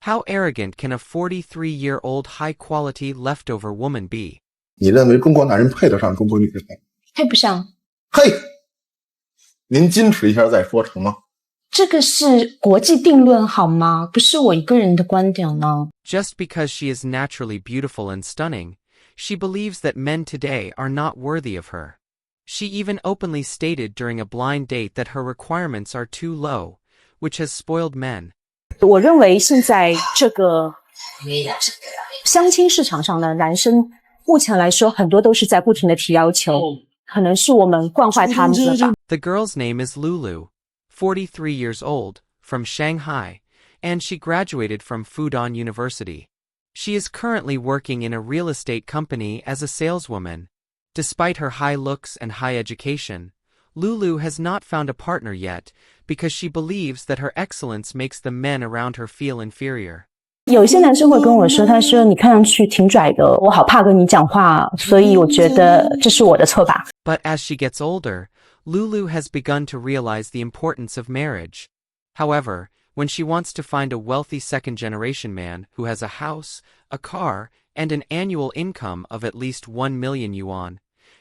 How arrogant can a 43-year-old high-quality leftover woman be? 你认为中国男人配得上中国女人吗？配不上。嘿，您矜持一下再说成吗？这个是国际定论好吗？不是我一个人的观点呢。Just because she is naturally beautiful and stunning, she believes that men today are not worthy of her. She even openly stated during a blind date that her requirements are too low, which has spoiled men. 我认为现在这个相亲市场上的男生，目前来说很多都是在不停的提要求，可能是我们惯坏他们了吧。The girl's name is Lulu, 43 years old, from Shanghai, and she graduated from Fudan University. She is currently working in a real estate company as a saleswoman. Despite her high looks and high education, Lulu has not found a partner yet because she believes that her excellence makes the men around her feel inferior. 有一些男生会跟我说，他说你看上去挺拽的，我好怕跟你讲话，所以我觉得这是我的错吧。But as she gets older, Lulu has begun to realize the importance of marriage. However, when she wants to find a wealthy second-generation man who has a house, a car, and an annual income of at least 1 million yuan,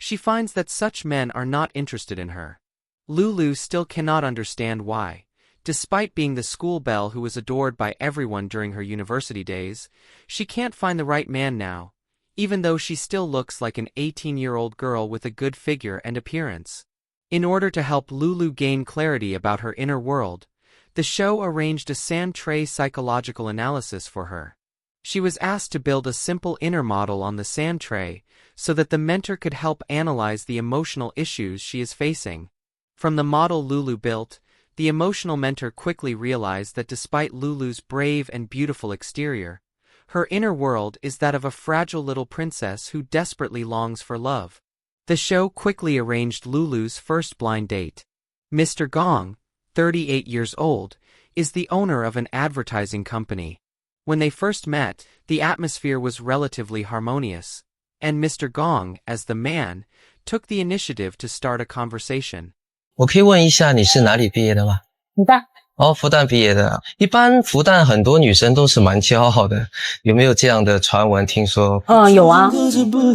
she finds that such men are not interested in her. Lulu still cannot understand why. Despite being the school belle who was adored by everyone during her university days, she can't find the right man now, even though she still looks like an 18-year-old girl with a good figure and appearance. In order to help Lulu gain clarity about her inner world, the show arranged a sand tray psychological analysis for her. She was asked to build a simple inner model on the sand tray so that the mentor could help analyze the emotional issues she is facing. From the model Lulu built, the emotional mentor quickly realized that despite Lulu's brave and beautiful exterior, her inner world is that of a fragile little princess who desperately longs for love. The show quickly arranged Lulu's first blind date. Mr. Gong, 38 years old, is the owner of an advertising company. When they first met, the atmosphere was relatively harmonious, and Mr. Gong, as the man, took the initiative to start a conversation. 我可以问一下你是哪里毕业的吗？你吧。哦，复旦毕业的。一般复旦很多女生都是蛮骄傲的，有没有这样的传闻听说？有啊。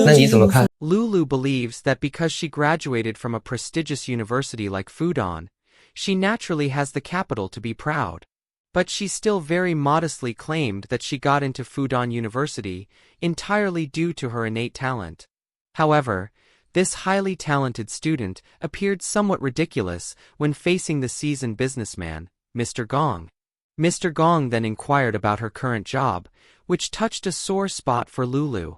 那你怎么看？ Lulu believes that because she graduated from a prestigious university like Fudan, she naturally has the capital to be proud. But she still very modestly claimed that she got into Fudan University entirely due to her innate talent. However, this highly talented student appeared somewhat ridiculous when facing the seasoned businessman, Mr. Gong. Mr. Gong then inquired about her current job, which touched a sore spot for Lulu.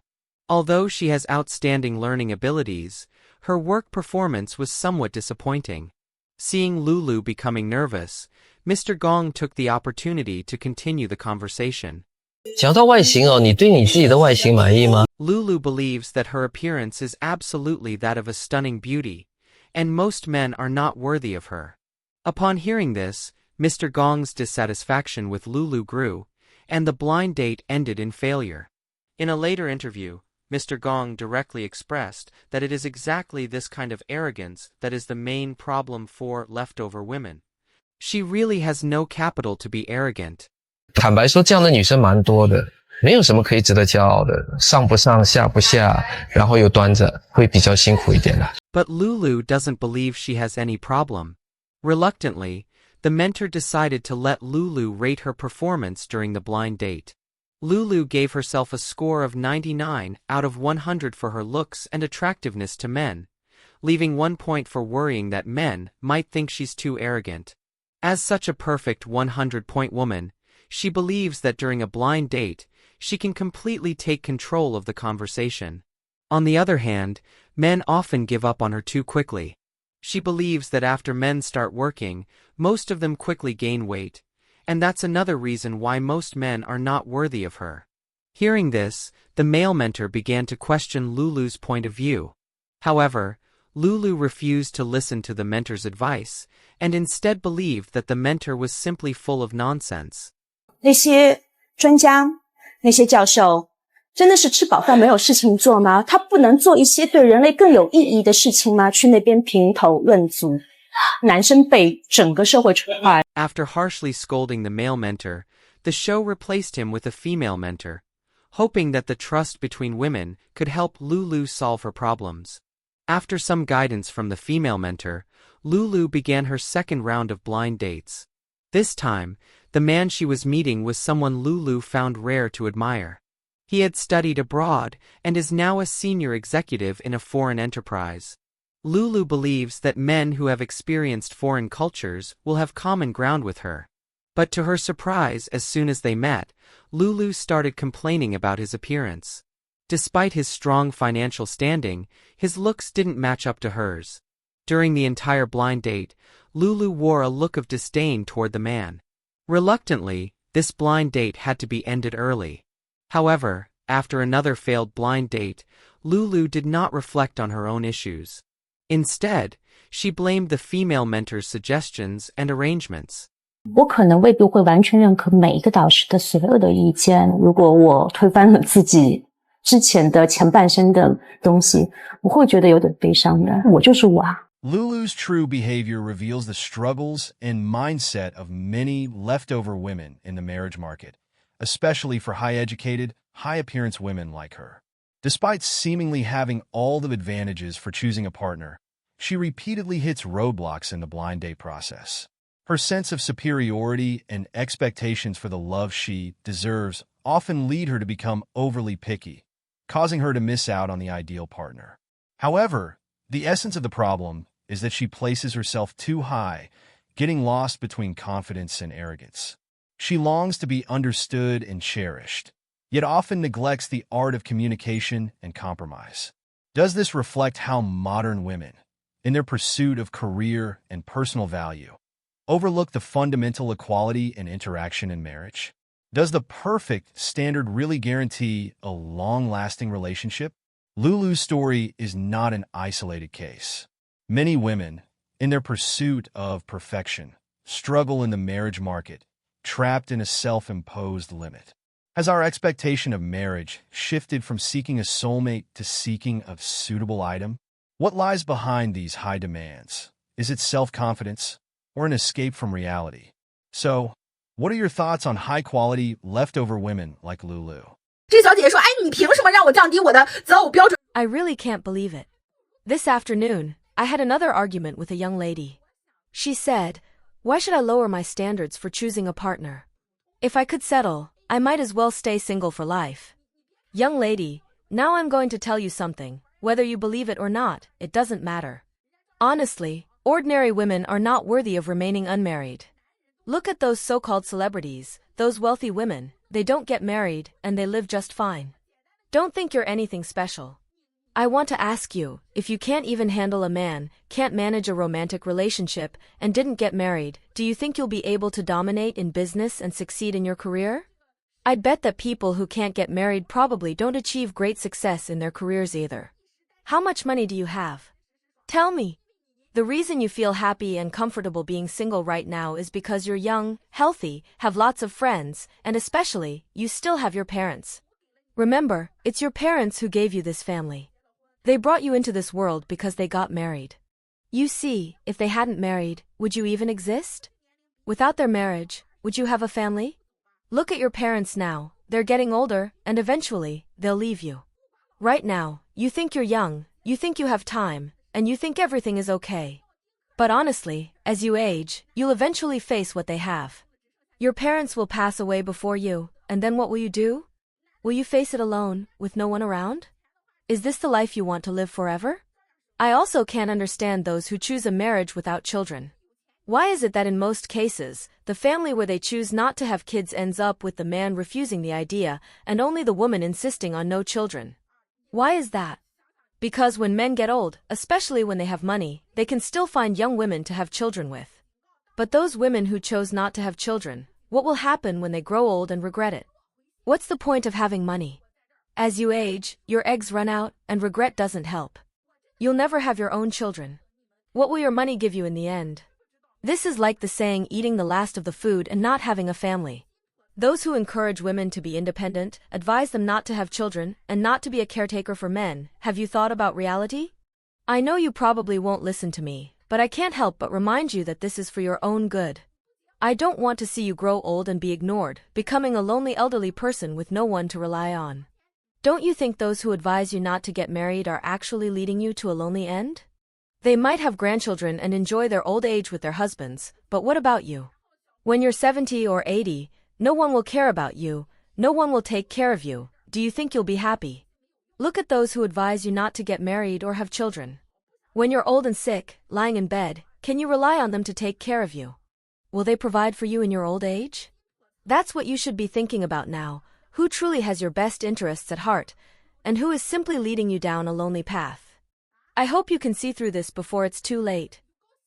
Although she has outstanding learning abilities, her work performance was somewhat disappointing. Seeing Lulu becoming nervous, Mr. Gong took the opportunity to continue the conversation. 讲到外形哦，你对你自己的外形满意吗？ Lulu believes that her appearance is absolutely that of a stunning beauty, and most men are not worthy of her. Upon hearing this, Mr. Gong's dissatisfaction with Lulu grew, and the blind date ended in failure. In a later interview, Mr. Gong directly expressed that it is exactly this kind of arrogance that is the main problem for leftover women. She really has no capital to be arrogant. 坦白说，这样的女生蛮多的，没有什么可以值得骄傲的，上不上下不下，然后又端着，会比较辛苦一点的。But Lulu doesn't believe she has any problem. Reluctantly, the mentor decided to let Lulu rate her performance during the blind date. Lulu gave herself a score of 99 out of 100 for her looks and attractiveness to men, leaving 1 point for worrying that men might think she's too arrogant. As such a perfect 100-point woman, she believes that during a blind date, she can completely take control of the conversation. On the other hand, men often give up on her too quickly. She believes that after men start working, most of them quickly gain weight, and that's another reason why most men are not worthy of her. Hearing this, the male mentor began to question Lulu's point of view. However, Lulu refused to listen to the mentor's advice, and instead believed that the mentor was simply full of nonsense. 那些专家，那些教授，真的是吃饱饭没有事情做吗？他不能做一些对人类更有意义的事情吗？去那边评头论足，男生被整个社会宠坏。After harshly scolding the male mentor, the show replaced him with a female mentor, hoping that the trust between women could help Lulu solve her problems. After some guidance from the female mentor, Lulu began her second round of blind dates. This time, the man she was meeting was someone Lulu found rare to admire. He had studied abroad and is now a senior executive in a foreign enterprise. Lulu believes that men who have experienced foreign cultures will have common ground with her. But to her surprise, as soon as they met, Lulu started complaining about his appearance. Despite his strong financial standing, his looks didn't match up to hers. During the entire blind date, Lulu wore a look of disdain toward the man. Reluctantly, this blind date had to be ended early. However, after another failed blind date, Lulu did not reflect on her own issues. Instead, she blamed the female mentor's suggestions and arrangements. 我可能未必会完全认可每一个导师的所有的意见。如果我推翻了自己之前的前半生的东西，我会觉得有点悲伤的。我就是我啊。Lulu's true behavior reveals the struggles and mindset of many leftover women in the marriage market, especially for high-educated, high-appearance women like her. Despite seemingly having all the advantages for choosing a partner, she repeatedly hits roadblocks in the blind date process. Her sense of superiority and expectations for the love she deserves often lead her to become overly picky, causing her to miss out on the ideal partner. However, the essence of the problem is that she places herself too high, getting lost between confidence and arrogance. She longs to be understood and cherished, yet often neglects the art of communication and compromise. Does this reflect how modern women, in their pursuit of career and personal value, overlook the fundamental equality and interaction in marriage? Does the perfect standard really guarantee a long-lasting relationship? Lulu's story is not an isolated case. Many women, in their pursuit of perfection, struggle in the marriage market, trapped in a self-imposed limit. Has our expectation of marriage shifted from seeking a soulmate to seeking a suitable item? What lies behind these high demands? Is it self-confidence or an escape from reality? So, what are your thoughts on high-quality, leftover women like Lulu? 这小姐姐说：“哎，你凭什么让我降低我的择偶标准？” I really can't believe it. This afternoon, I had another argument with a young lady. She said, "Why should I lower my standards for choosing a partner? If I could settle, I might as well stay single for life." Young lady, now I'm going to tell you something. Whether you believe it or not, it doesn't matter. Honestly, ordinary women are not worthy of remaining unmarried. Look at those so-called celebrities, those wealthy women. They don't get married, and they live just fine. Don't think you're anything special. I want to ask you, if you can't even handle a man, can't manage a romantic relationship, and didn't get married, do you think you'll be able to dominate in business and succeed in your career? I'd bet that people who can't get married probably don't achieve great success in their careers either. How much money do you have? Tell me. The reason you feel happy and comfortable being single right now is because you're young, healthy, have lots of friends, and especially, you still have your parents. Remember, it's your parents who gave you this family. They brought you into this world because they got married. You see, if they hadn't married, would you even exist? Without their marriage, would you have a family? Look at your parents now. They're getting older, and eventually, they'll leave you. Right now, you think you're young, you think you have time, and you think everything is okay. But honestly, as you age, you'll eventually face what they have. Your parents will pass away before you, and then what will you do? Will you face it alone, with no one around? Is this the life you want to live forever? I also can't understand those who choose a marriage without children. Why is it that in most cases, the family where they choose not to have kids ends up with the man refusing the idea and only the woman insisting on no children? Why is that? Because when men get old, especially when they have money, they can still find young women to have children with. But those women who chose not to have children, what will happen when they grow old and regret it? What's the point of having money? As you age, your eggs run out, and regret doesn't help. You'll never have your own children. What will your money give you in the end? This is like the saying eating the last of the food and not having a family. Those who encourage women to be independent, advise them not to have children, and not to be a caretaker for men, have you thought about reality? I know you probably won't listen to me, but I can't help but remind you that this is for your own good. I don't want to see you grow old and be ignored, becoming a lonely elderly person with no one to rely on. Don't you think those who advise you not to get married are actually leading you to a lonely end? They might have grandchildren and enjoy their old age with their husbands, but what about you? When you're 70 or 80, no one will care about you, no one will take care of you. Do you think you'll be happy? Look at those who advise you not to get married or have children. When you're old and sick, lying in bed, can you rely on them to take care of you? Will they provide for you in your old age? That's what you should be thinking about now. Who truly has your best interests at heart, and who is simply leading you down a lonely path? I hope you can see through this before it's too late.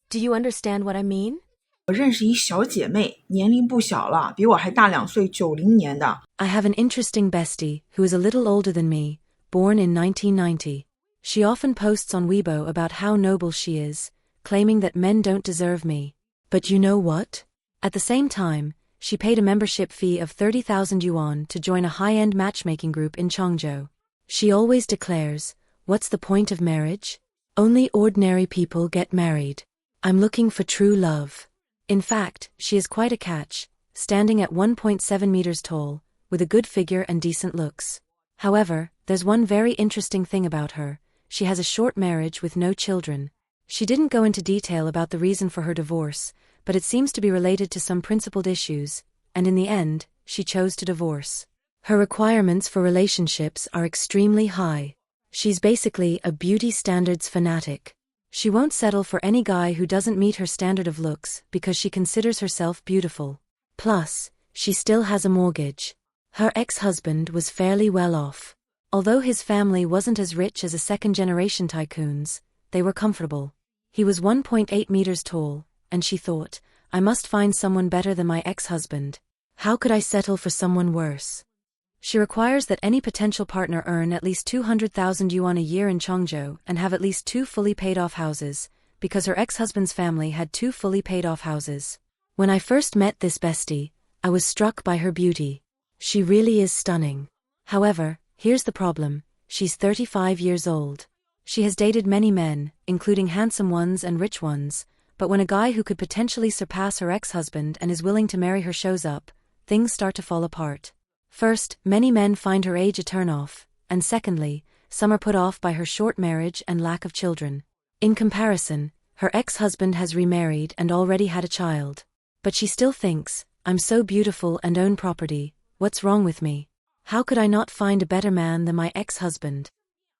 Do you understand what I mean? 我认识一小姐妹，年龄不小了，比我还大2岁，90年的。I have an interesting bestie who is a little older than me, born in 1990. She often posts on Weibo about how noble she is, claiming that men don't deserve me. But you know what? At the same time, she paid a membership fee of 30,000 yuan to join a high-end matchmaking group in Changzhou. She always declares, "What's the point of marriage? Only ordinary people get married. I'm looking for true love." In fact, she is quite a catch, standing at 1.7 meters tall, with a good figure and decent looks. However, there's one very interesting thing about her. She has a short marriage with no children. She didn't go into detail about the reason for her divorce, but it seems to be related to some principled issues, and in the end, she chose to divorce. Her requirements for relationships are extremely high. She's basically a beauty standards fanatic. She won't settle for any guy who doesn't meet her standard of looks because she considers herself beautiful. Plus, she still has a mortgage. Her ex-husband was fairly well off. Although his family wasn't as rich as a second-generation tycoon's, they were comfortable. He was 1.8 meters tall, and she thought, I must find someone better than my ex-husband. How could I settle for someone worse? She requires that any potential partner earn at least 200,000 yuan a year in Changzhou and have at least 2 fully paid-off houses, because her ex-husband's family had 2 fully paid-off houses. When I first met this bestie, I was struck by her beauty. She really is stunning. However, here's the problem. She's 35 years old. She has dated many men, including handsome ones and rich ones, but when a guy who could potentially surpass her ex-husband and is willing to marry her shows up, things start to fall apart. First, many men find her age a turn-off, and secondly, some are put off by her short marriage and lack of children. In comparison, her ex-husband has remarried and already had a child. But she still thinks, I'm so beautiful and own property, what's wrong with me? How could I not find a better man than my ex-husband?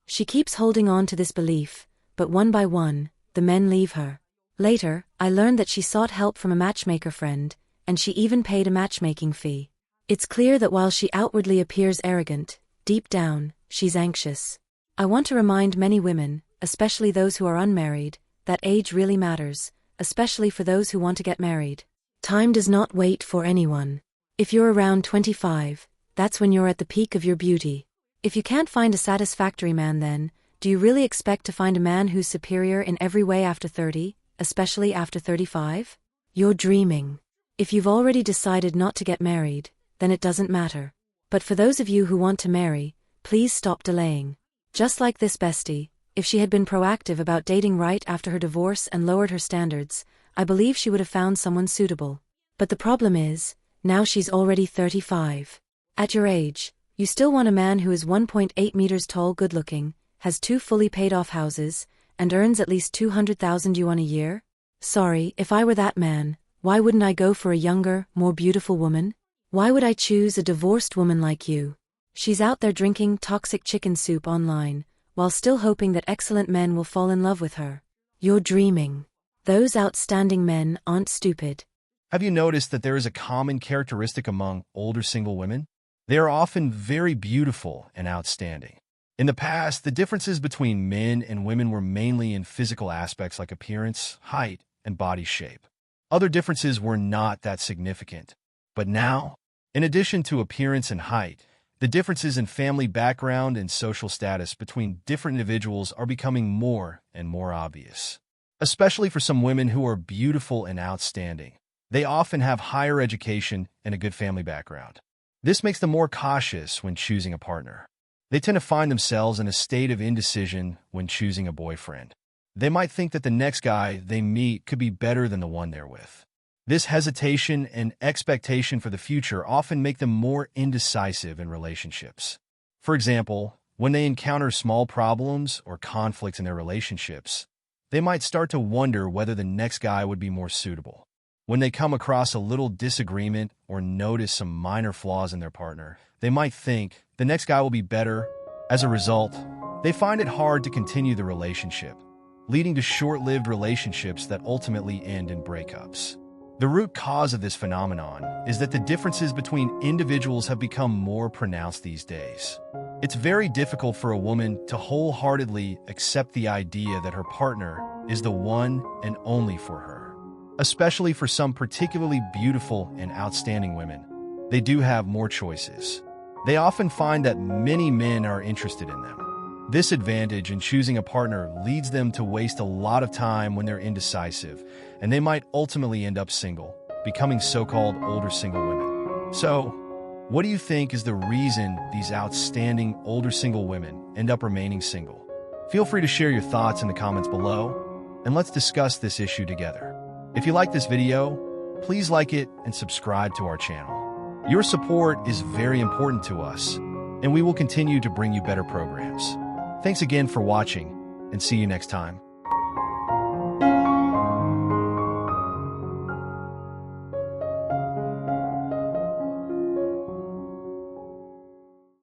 She keeps holding on to this belief, but one by one, the men leave her. Later, I learned that she sought help from a matchmaker friend, and she even paid a matchmaking fee. It's clear that while she outwardly appears arrogant, deep down, she's anxious. I want to remind many women, especially those who are unmarried, that age really matters, especially for those who want to get married. Time does not wait for anyone. If you're around 25, that's when you're at the peak of your beauty. If you can't find a satisfactory man then, do you really expect to find a man who's superior in every way after 30, especially after 35? You're dreaming. If you've already decided not to get married, then it doesn't matter. But for those of you who want to marry, please stop delaying. Just like this bestie, if she had been proactive about dating right after her divorce and lowered her standards, I believe she would have found someone suitable. But the problem is, now she's already 35. At your age, you still want a man who is 1.8 meters tall, good-looking, has 2 fully paid-off houses, and earns at least 200,000 yuan a year? Sorry, if I were that man, why wouldn't I go for a younger, more beautiful woman? Why would I choose a divorced woman like you? She's out there drinking toxic chicken soup online, while still hoping that excellent men will fall in love with her. You're dreaming. Those outstanding men aren't stupid. Have you noticed that there is a common characteristic among older single women? They are often very beautiful and outstanding. In the past, the differences between men and women were mainly in physical aspects like appearance, height, and body shape. Other differences were not that significant. But now, in addition to appearance and height, the differences in family background and social status between different individuals are becoming more and more obvious. Especially for some women who are beautiful and outstanding. They often have higher education and a good family background. This makes them more cautious when choosing a partner. They tend to find themselves in a state of indecision when choosing a boyfriend. They might think that the next guy they meet could be better than the one they're with. This hesitation and expectation for the future often make them more indecisive in relationships. For example, when they encounter small problems or conflicts in their relationships, they might start to wonder whether the next guy would be more suitable. When they come across a little disagreement or notice some minor flaws in their partner, they might think the next guy will be better. As a result, they find it hard to continue the relationship, leading to short-lived relationships that ultimately end in breakups. The root cause of this phenomenon is that the differences between individuals have become more pronounced these days. It's very difficult for a woman to wholeheartedly accept the idea that her partner is the one and only for her. Especially for some particularly beautiful and outstanding women, they do have more choices. They often find that many men are interested in them. This advantage in choosing a partner leads them to waste a lot of time when they're indecisive, and they might ultimately end up single, becoming so-called older single women. So, what do you think is the reason these outstanding older single women end up remaining single? Feel free to share your thoughts in the comments below, and let's discuss this issue together. If you like this video, please like it and subscribe to our channel. Your support is very important to us, and we will continue to bring you better programs. Thanks again for watching, and see you next time.